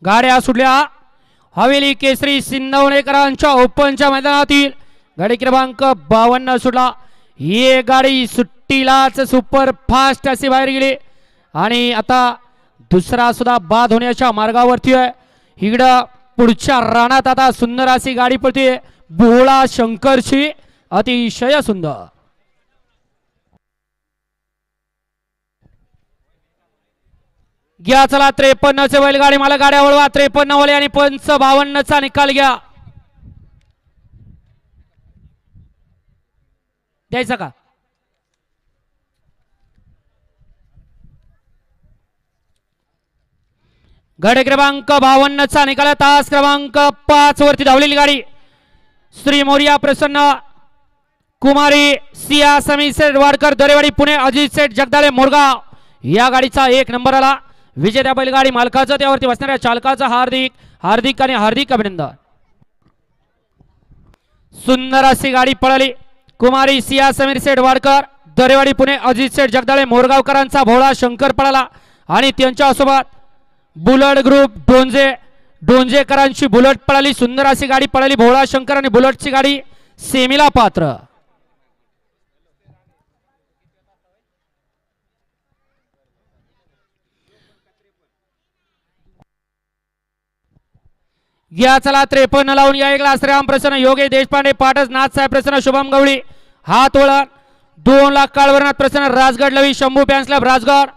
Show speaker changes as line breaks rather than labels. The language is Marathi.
गाड्या सुटल्या हवेली केसरी सिंधवणेकरांच्या ओपनच्या मैदानातील गाडी क्रमांक 52 सुटला। ही गाडी सुट्टीलाच सुपर फास्ट अशी बाहेर गेली आणि आता दुसरा सुद्धा बाद होण्याच्या मार्गावरती आहे। इकडं पुढच्या रानात आता सुंदर अशी गाडी पळते बोहळा शंकरची अतिशय सुंदर। घ्या चला 53 चे बैलगाडी मला गाड्या वळवा 53 वाले आणि पंच 52 चा निकाल घ्या द्यायचा का। गाडी क्रमांक 52 चा निकाल तास क्रमांक 5 वरती धावलेली गाडी श्री मोरिया प्रसन्न कुमारी सिया समी सेठ वाडकर दरेवाडी पुणे अजित सेठ जगदाळे मोरगाव या गाडीचा 1 नंबर आला। विजेत्या बैलगाडी मालकाचं त्यावरती बसणाऱ्या चालकाचं हार्दिक हार्दिक आणि हार्दिक अभिनंदन। सुंदर अशी गाडी पळाली कुमारी सिया समीर सेठ वाडकर दरेवाडी पुणे अजित सेठ जगदाळे मोरगावकरांचा भोळा शंकर पळाला आणि त्यांच्यासोबत बुलेट ग्रुप डोंजेकरांची बुलेट पळाली। सुंदर अशी गाडी पळाली भोळा शंकर आणि बुलेटची गाडी सेमीला पात्र। घ्या चला 53 लावून या एक ग्लास राम प्रसन्न योगेश देशपांडे पाटस नाथ साहेब प्रसन्न शुभम गवळी हात वळण 2 लाख काळवरनाथ प्रसन्न राजगड लवी शंभू पॅन्सलॅब राजगड